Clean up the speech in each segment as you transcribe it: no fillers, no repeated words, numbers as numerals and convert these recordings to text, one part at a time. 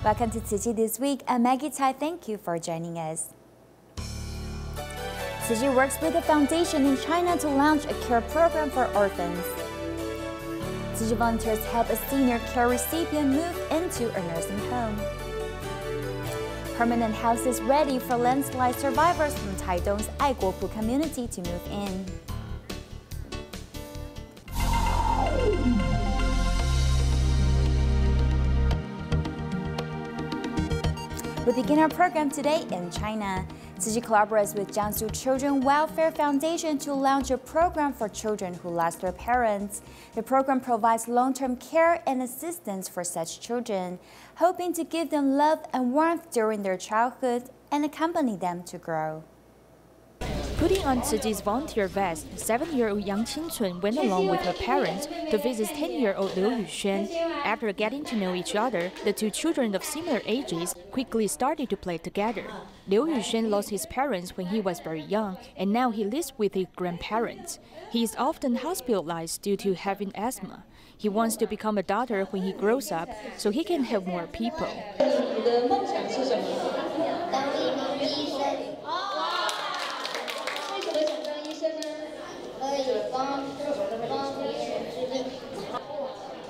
Welcome to Tzu Chi This Week. I'm Maggie, Tsai. Thank you for joining us. Tzu Chi works with a foundation in China to launch a care program for orphans. Tzu Chi volunteers help a senior care recipient move into a nursing home. Permanent houses ready for landslide survivors from Taitung's Aiguopu community to move in. We begin our program today in China. Tzu Chi collaborates with Jiangsu Children Welfare Foundation to launch a program for children who lost their parents. The program provides long-term care and assistance for such children, hoping to give them love and warmth during their childhood and accompany them to grow. Putting on Tzu Chi's volunteer vest, 7-year-old Yang Qingchun went along with her parents to visit 10-year-old Liu Yuxuan. After getting to know each other, the two children of similar ages quickly started to play together. Liu Yuxuan lost his parents when he was very young, and now he lives with his grandparents. He is often hospitalized due to having asthma. He wants to become a doctor when he grows up, so he can help more people.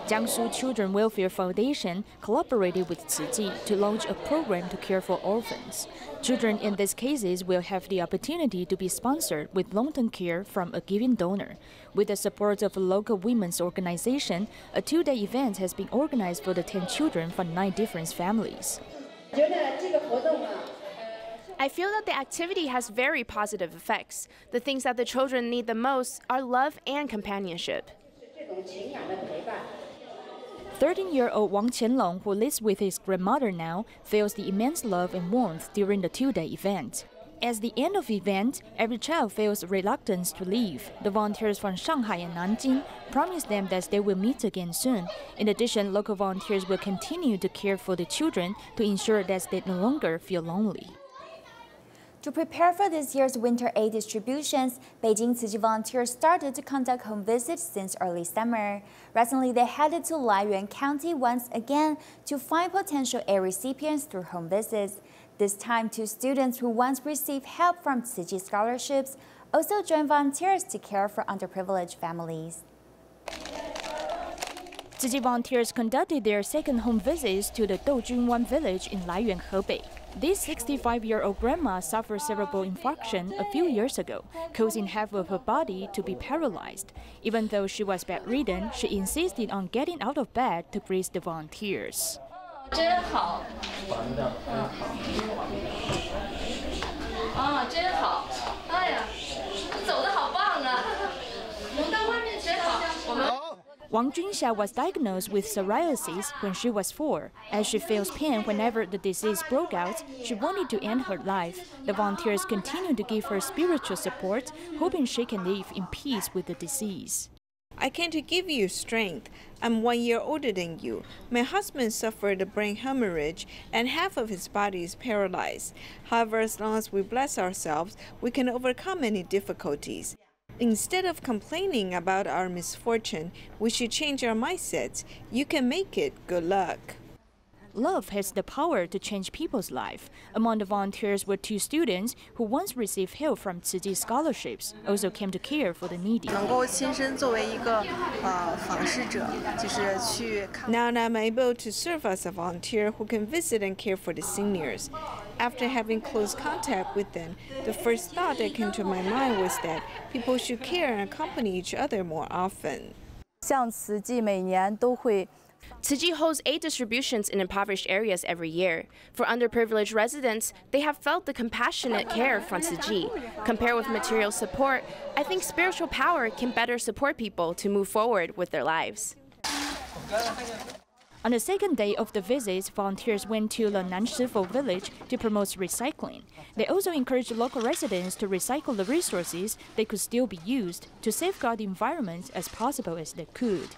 Jiangsu Children Welfare Foundation collaborated with Tzu Chi to launch a program to care for orphans. Children in these cases will have the opportunity to be sponsored with long-term care from a given donor. With the support of a local women's organization, a 2-day event has been organized for the 10 children from 9 different families. I feel that the activity has very positive effects. The things that the children need the most are love and companionship. 13-year-old Wang Qianlong, who lives with his grandmother now, feels the immense love and warmth during the 2-day event. At the end of the event, every child feels reluctance to leave. The volunteers from Shanghai and Nanjing promise them that they will meet again soon. In addition, local volunteers will continue to care for the children to ensure that they no longer feel lonely. To prepare for this year's winter aid distributions, Beijing Tzu Chi volunteers started to conduct home visits since early summer. Recently, they headed to Laiyuan County once again to find potential aid recipients through home visits. This time, 2 students who once received help from Tzu Chi scholarships also joined volunteers to care for underprivileged families. Tzu Chi volunteers conducted their second home visits to the Doujunwan village in Laiyuan, Hebei. This 65-year-old grandma suffered cerebral infarction a few years ago, causing half of her body to be paralyzed. Even though she was bedridden, she insisted on getting out of bed to greet the volunteers. 真好，真好，哎呀，走得好棒啊！我们到外面真好，我们。 Wang Junxia was diagnosed with psoriasis when she was 4. As she feels pain whenever the disease broke out, she wanted to end her life. The volunteers continue to give her spiritual support, hoping she can live in peace with the disease. I came to give you strength. I'm 1 year older than you. My husband suffered a brain hemorrhage and half of his body is paralyzed. However, as long as we bless ourselves, we can overcome any difficulties. Instead of complaining about our misfortune, we should change our mindsets. You can make it. Good luck. Love has the power to change people's life. Among the volunteers were 2 students who once received help from Tzu Chi scholarships, also came to care for the needy. Now I'm able to serve as a volunteer who can visit and care for the seniors. After having close contact with them, the first thought that came to my mind was that people should care and accompany each other more often. 像慈济每年都会 Tzu Chi holds aid distributions in impoverished areas every year. For underprivileged residents, they have felt the compassionate care from Tzu Chi. Compared with material support, I think spiritual power can better support people to move forward with their lives. On the second day of the visits, volunteers went to the Nanshifo village to promote recycling. They also encouraged local residents to recycle the resources that could still be used to safeguard the environment as possible as they could.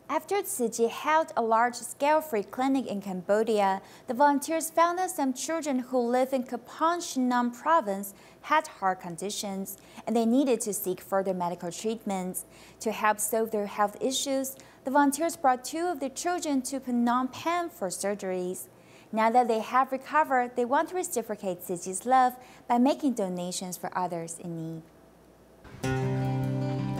After Tzu Chi held a large-scale free clinic in Cambodia, the volunteers found that some children who live in Kapan Shinam province had heart conditions, and they needed to seek further medical treatments. To help solve their health issues, the volunteers brought 2 of their children to Phnom Penh for surgeries. Now that they have recovered, they want to reciprocate Tzu Chi's love by making donations for others in need.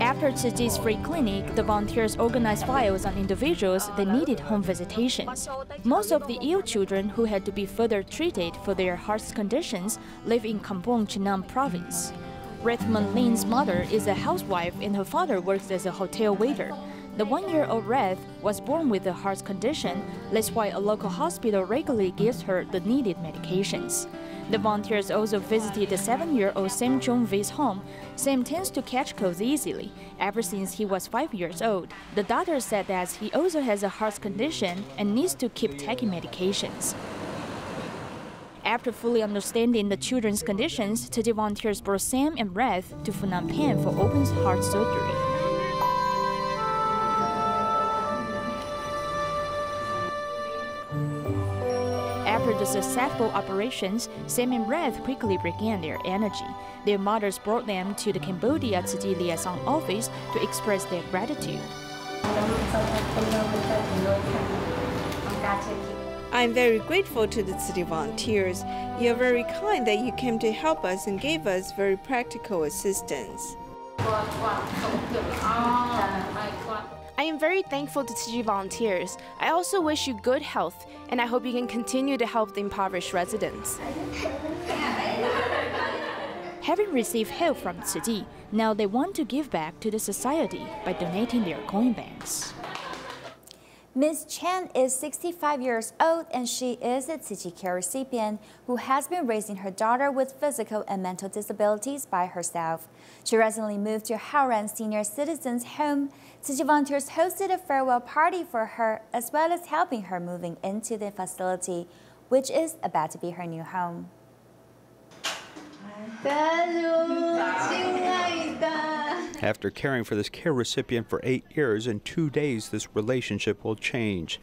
After Tzu Chi's free clinic, the volunteers organized files on individuals that needed home visitations. Most of the ill children who had to be further treated for their heart conditions live in Kampong Chenam province. Redmond Lin's mother is a housewife and her father works as a hotel waiter. The 1-year-old Red was born with a heart condition. That's why a local hospital regularly gives her the needed medications. The volunteers also visited the 7-year-old Sam Jong-V's home. Sam tends to catch colds easily. Ever since he was 5 years old, the doctor said that he also has a heart condition and needs to keep taking medications. After fully understanding the children's conditions, Tzu Chi volunteers brought Sam and Red to Phnom Penh for open heart surgery. After the successful operations, Sam and Red quickly regained their energy. Their mothers brought them to the Cambodia Tzu Chi Liaison office to express their gratitude. I'm very grateful to the Tzu Chi volunteers. You are very kind that you came to help us and gave us very practical assistance. I am very thankful to Tzu Chi volunteers. I also wish you good health, and I hope you can continue to help the impoverished residents. Having received help from Tzu Chi, now they want to give back to the society by donating their coin banks. Ms. Chen is 65 years old and she is a Tzu Chi care recipient who has been raising her daughter with physical and mental disabilities by herself. She recently moved to Haoran Senior Citizens Home. Tzu Chi volunteers hosted a farewell party for her as well as helping her moving into the facility, which is about to be her new home. After caring for this care recipient for 8 years, in 2 days this relationship will change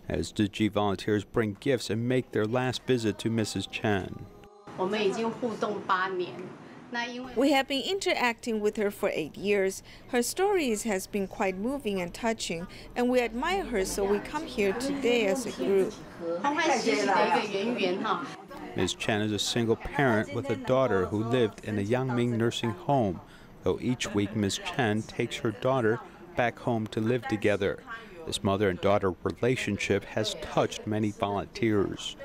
as Tzu Chi volunteers bring gifts and make their last visit to Mrs. Chen. We have been interacting with her for 8 years. Her stories has been quite moving and touching, and we admire her, so we come here today as a group. Ms. Chen is a single parent with a daughter who lived in a Yangming nursing home, though each week Ms. Chen takes her daughter back home to live together. This mother and daughter relationship has touched many volunteers.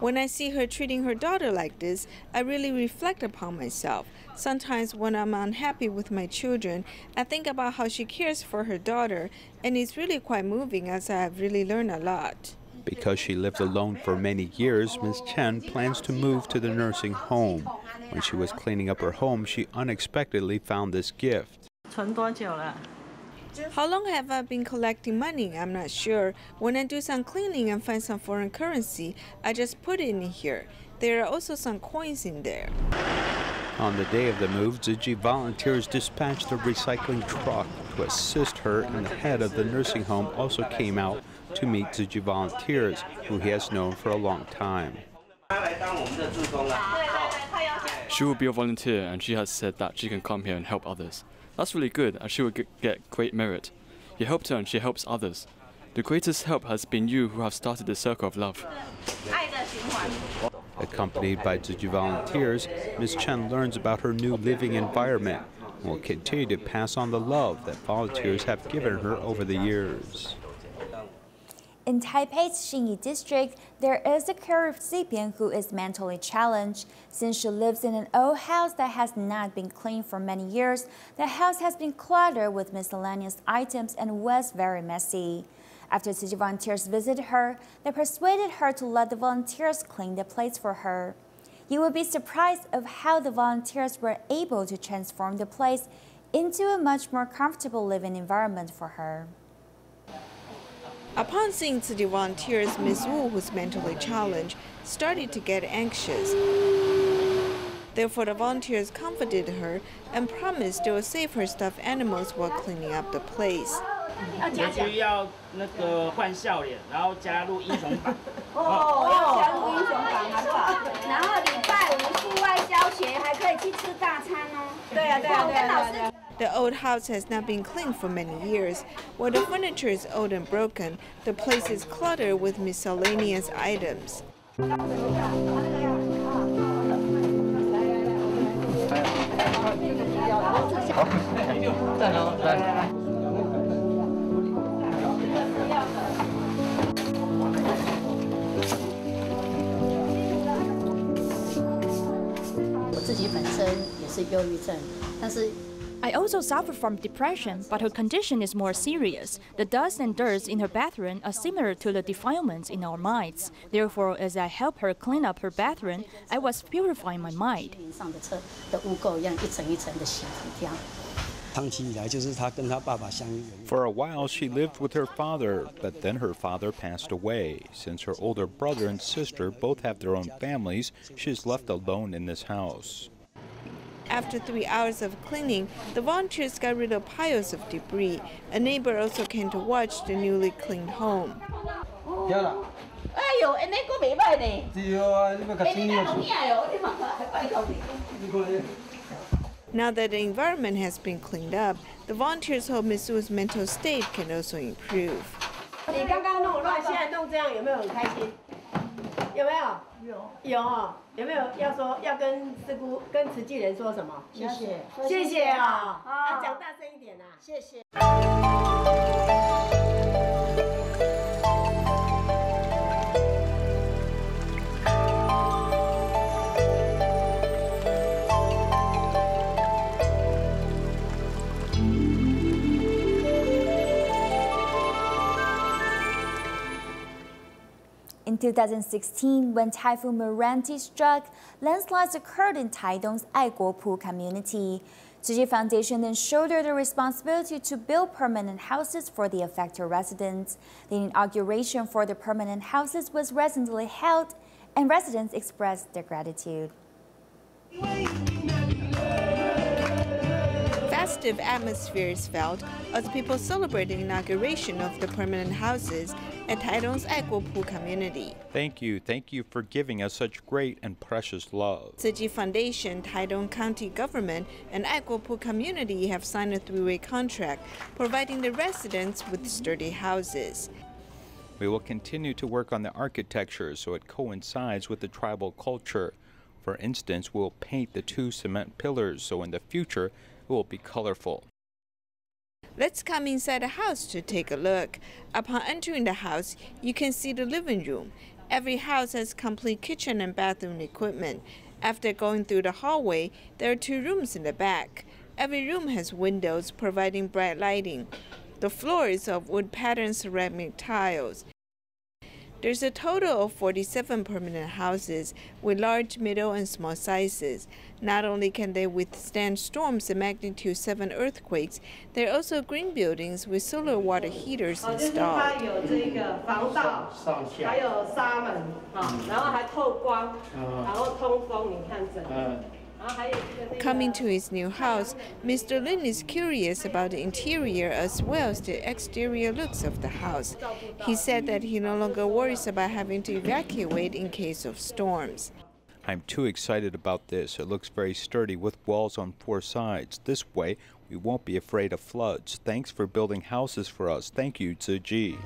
When I see her treating her daughter like this, I really reflect upon myself. Sometimes when I'm unhappy with my children, I think about how she cares for her daughter, and it's really quite moving as I have really learned a lot. Because she lived alone for many years, Ms. Chen plans to move to the nursing home. When she was cleaning up her home, she unexpectedly found this gift. How long have I been collecting money? I'm not sure. When I do some cleaning and find some foreign currency, I just put it in here. There are also some coins in there. On the day of the move, Tzu Chi volunteers dispatched a recycling truck to assist her, and the head of the nursing home also came out to meet Tzu Chi volunteers, who he has known for a long time. She will be a volunteer, and she has said that she can come here and help others. That's really good, and she will get great merit. You helped her and she helps others. The greatest help has been you who have started the circle of love. Accompanied by Tzu Chi volunteers, Ms. Chen learns about her new living environment and will continue to pass on the love that volunteers have given her over the years. In Taipei's Xinyi district, there is a care recipient who is mentally challenged. Since she lives in an old house that has not been cleaned for many years, the house has been cluttered with miscellaneous items and was very messy. After Tzu Chi volunteers visited her, they persuaded her to let the volunteers clean the place for her. You will be surprised of how the volunteers were able to transform the place into a much more comfortable living environment for her. Upon seeing Tzu Chi volunteers, Ms. Wu, who's mentally challenged, started to get anxious. Therefore, the volunteers comforted her and promised they will save her stuffed animals while cleaning up the place. The old house has not been cleaned for many years. While the furniture is old and broken, the place is cluttered with miscellaneous items. I also suffer from depression, but her condition is more serious. The dust and dirt in her bathroom are similar to the defilements in our minds. Therefore, as I help her clean up her bathroom, I was purifying my mind. For a while, she lived with her father, but then her father passed away. Since her older brother and sister both have their own families, she is left alone in this house. After 3 hours of cleaning, the volunteers got rid of piles of debris. A neighbor also came to watch the newly cleaned home. Now that the environment has been cleaned up, the volunteers hope Ms. Wu's mental state can also improve. In 2016, when Typhoon Meranti struck, landslides occurred in Taitung's Aiguopu community. Tzu Chi Foundation then shouldered the responsibility to build permanent houses for the affected residents. The inauguration for the permanent houses was recently held, and residents expressed their gratitude. Festive atmosphere is felt as people celebrate the inauguration of the permanent houses at Taitung's Aiguopu community. Thank you for giving us such great and precious love. Tzu Chi Foundation, Taitung County Government, and Aiguopu community have signed a 3-way contract, providing the residents with sturdy houses. We will continue to work on the architecture so it coincides with the tribal culture. For instance, we'll paint the 2 cement pillars so in the future it will be colorful. Let's come inside the house to take a look. Upon entering the house, you can see the living room. Every house has complete kitchen and bathroom equipment. After going through the hallway, there are 2 rooms in the back. Every room has windows providing bright lighting. The floor is of wood patterned ceramic tiles. There's a total of 47 permanent houses with large, middle, and small sizes. Not only can they withstand storms and magnitude 7 earthquakes, there are also green buildings with solar water heaters installed. Coming to his new house, Mr. Lin is curious about the interior as well as the exterior looks of the house. He said that he no longer worries about having to evacuate in case of storms. I'm too excited about this. It looks very sturdy with walls on 4 sides. This way, we won't be afraid of floods. Thanks for building houses for us. Thank you, Tzu Chi.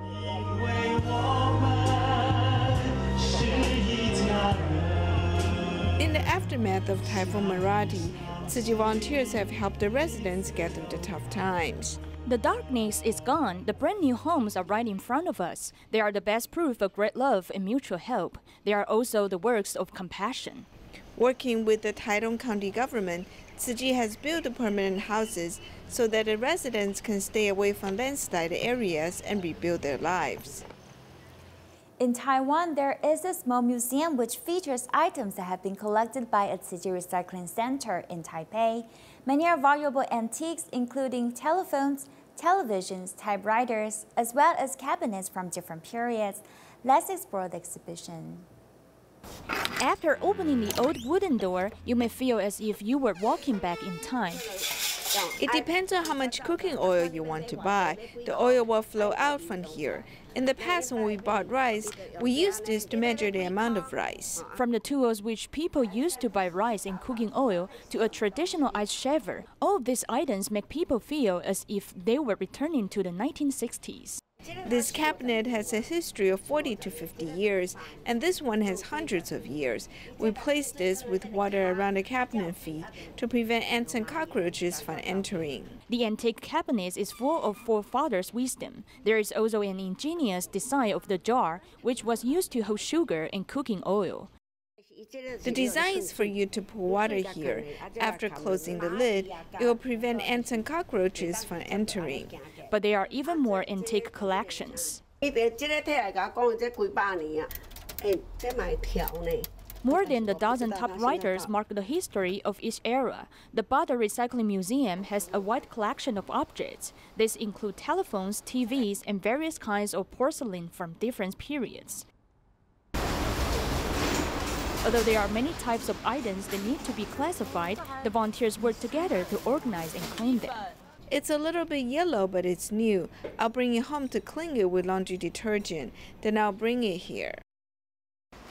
In the aftermath of Typhoon Meranti, Tzu Chi volunteers have helped the residents get through the tough times. The darkness is gone. The brand new homes are right in front of us. They are the best proof of great love and mutual help. They are also the works of compassion. Working with the Taitung County government, Tzu Chi has built the permanent houses so that the residents can stay away from landslide areas and rebuild their lives. In Taiwan, there is a small museum which features items that have been collected by a Tzu Chi Recycling Center in Taipei. Many are valuable antiques, including telephones, televisions, typewriters, as well as cabinets from different periods. Let's explore the exhibition. After opening the old wooden door, you may feel as if you were walking back in time. It depends on how much cooking oil you want to buy. The oil will flow out from here. In the past, when we bought rice, we used this to measure the amount of rice. From the tools which people used to buy rice and cooking oil to a traditional ice shaver, all of these items make people feel as if they were returning to the 1960s. This cabinet has a history of 40 to 50 years, and this one has hundreds of years. We place this with water around the cabinet feet to prevent ants and cockroaches from entering. The antique cabinet is full of forefathers' wisdom. There is also an ingenious design of the jar, which was used to hold sugar and cooking oil. The design is for you to pour water here. After closing the lid, it will prevent ants and cockroaches from entering. But there are even more antique collections. More than a dozen typewriters mark the history of each era. The Butter Recycling Museum has a wide collection of objects. These include telephones, TVs, and various kinds of porcelain from different periods. Although there are many types of items that need to be classified, the volunteers work together to organize and clean them. It's a little bit yellow, but it's new. I'll bring it home to clean it with laundry detergent. Then I'll bring it here.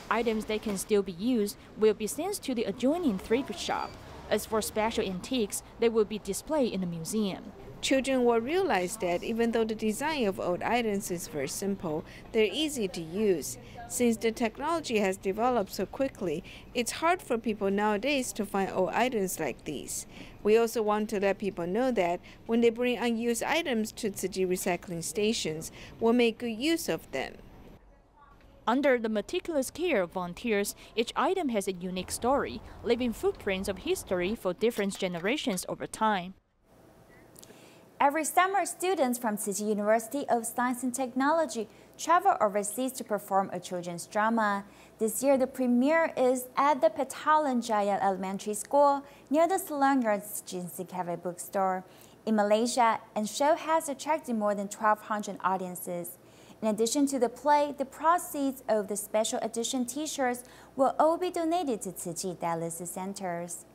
Items that can still be used will be sent to the adjoining thrift shop. As for special antiques, they will be displayed in the museum. Children will realize that even though the design of old items is very simple, they're easy to use. Since the technology has developed so quickly, it's hard for people nowadays to find old items like these. We also want to let people know that when they bring unused items to Tzu Chi recycling stations, we'll make good use of them. Under the meticulous care of volunteers, each item has a unique story, leaving footprints of history for different generations over time. Every summer, students from Tzu Chi University of Science and Technology travel overseas to perform a children's drama. This year, the premiere is at the Petaling Jaya Elementary School near the Selangor's Jinsi Cafe bookstore in Malaysia, and show has attracted more than 1,200 audiences. In addition to the play, the proceeds of the special edition T-shirts will all be donated to Tzu Chi dialysis centers.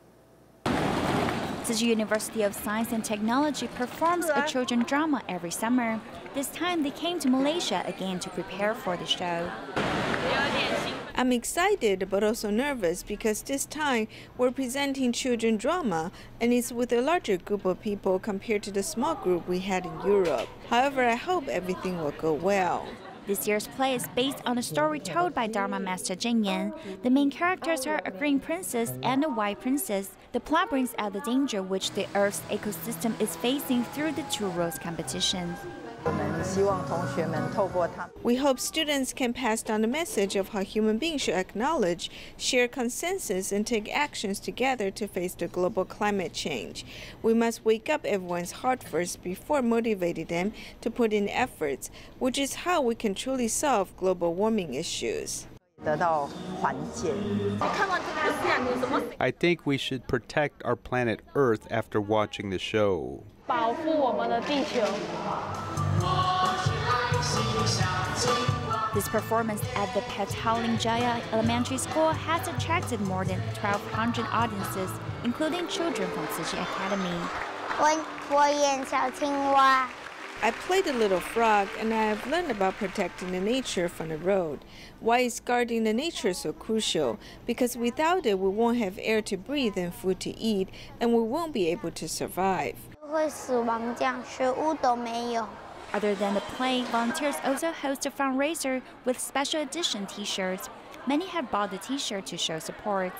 Tzu Chi University of Science and Technology performs a children's drama every summer. This time, they came to Malaysia again to prepare for the show. I'm excited but also nervous because this time we're presenting children's drama, and it's with a larger group of people compared to the small group we had in Europe. However, I hope everything will go well. This year's play is based on a story told by Dharma Master Zheng Yan. The main characters are a green princess and a white princess. The plot brings out the danger which the Earth's ecosystem is facing through the two roles competition. We hope students can pass down the message of how human beings should acknowledge, share consensus, and take actions together to face the global climate change. We must wake up everyone's heart first before motivating them to put in efforts, which is how we can truly solve global warming issues. I think we should protect our planet Earth after watching the show. This performance at the Petaling Jaya Elementary School has attracted more than 1,200 audiences, including children from Tzu Chi Academy. I played a little frog, and I have learned about protecting the nature from the road. Why is guarding the nature so crucial? Because without it, we won't have air to breathe and food to eat, and we won't be able to survive. Other than the play, volunteers also host a fundraiser with special edition T-shirts. Many have bought the T-shirt to show support.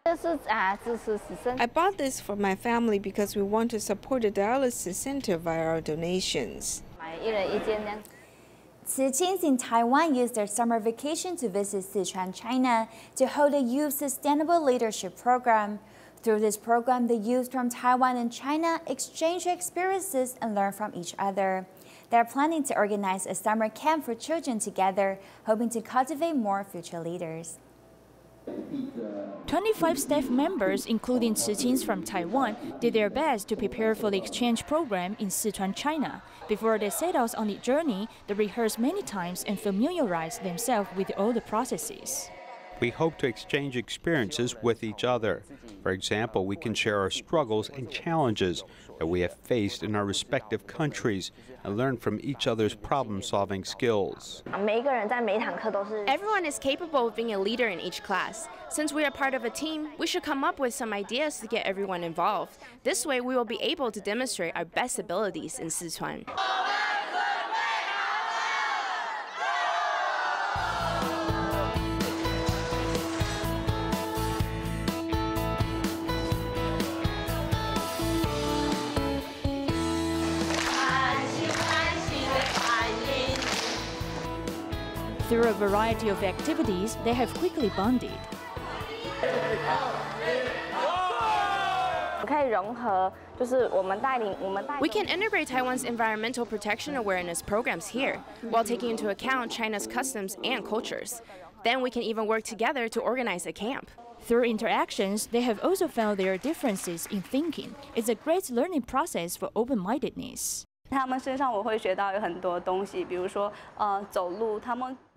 I bought this for my family because we want to support the dialysis center via our donations. Tzu Chis in Taiwan used their summer vacation to visit Sichuan, China, to hold a youth sustainable leadership program. Through this program, the youth from Taiwan and China exchange experiences and learn from each other. They're planning to organize a summer camp for children together, hoping to cultivate more future leaders. 25 staff members, including Tzu Chis from Taiwan, did their best to prepare for the exchange program in Sichuan, China. Before they set out on the journey, they rehearsed many times and familiarized themselves with all the processes. We hope to exchange experiences with each other. For example, we can share our struggles and challenges that we have faced in our respective countries and learn from each other's problem-solving skills. Everyone is capable of being a leader in each class. Since we are part of a team, we should come up with some ideas to get everyone involved. This way, we will be able to demonstrate our best abilities in Sichuan. Through a variety of activities, they have quickly bonded. We can integrate Taiwan's environmental protection awareness programs here, while taking into account China's customs and cultures. Then we can even work together to organize a camp. Through interactions, they have also found their differences in thinking. It's a great learning process for open-mindedness. I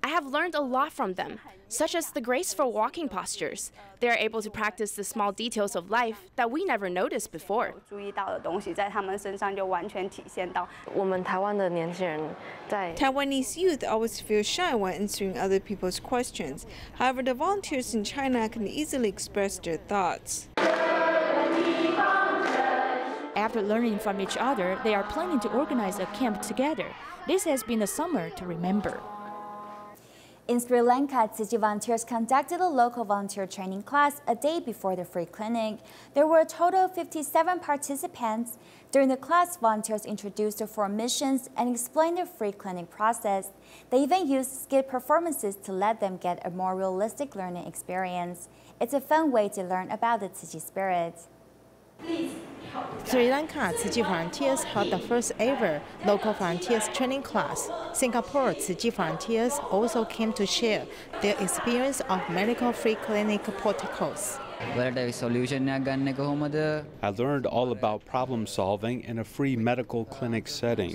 have learned a lot from them, such as the graceful walking postures. They are able to practice the small details of life that we never noticed before. Taiwanese youth always feel shy when answering other people's questions. However, the volunteers in China can easily express their thoughts. After learning from each other, they are planning to organize a camp together. This has been a summer to remember. In Sri Lanka, Tzu Chi volunteers conducted a local volunteer training class a day before the free clinic. There were a total of 57 participants. During the class, volunteers introduced the 4 missions and explained the free clinic process. They even used skit performances to let them get a more realistic learning experience. It's a fun way to learn about the Tzu Chi spirit. Sri Lanka Tzu Chi volunteers held the first ever local volunteers training class. Singapore Tzu Chi volunteers also came to share their experience of medical free clinic protocols. I learned all about problem solving in a free medical clinic setting.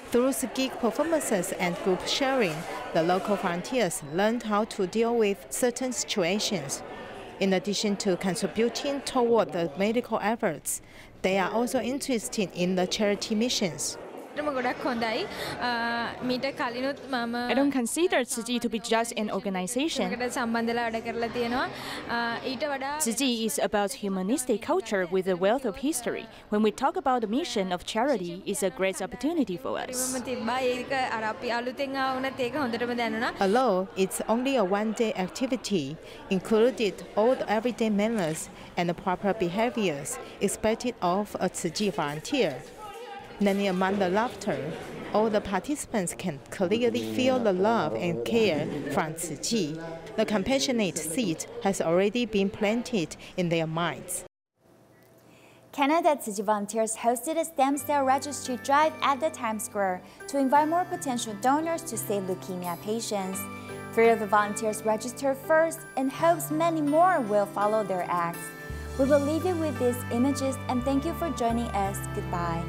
Through skill performances and group sharing, the local volunteers learned how to deal with certain situations. In addition to contributing toward the medical efforts, they are also interested in the charity missions. I don't consider Tzu Chi to be just an organization. Tzu Chi is about humanistic culture with a wealth of history. When we talk about the mission of charity, it's a great opportunity for us. Although it's only a one-day activity, included all the everyday manners and the proper behaviors expected of a Tzu Chi volunteer. Then among the laughter, all the participants can clearly feel the love and care from Tzu Chi. The compassionate seed has already been planted in their minds. Canada Tzu Chi volunteers hosted a stem cell registry drive at the Times Square to invite more potential donors to save leukemia patients. 3 of the volunteers registered first and hopes many more will follow their acts. We will leave you with these images and thank you for joining us. Goodbye.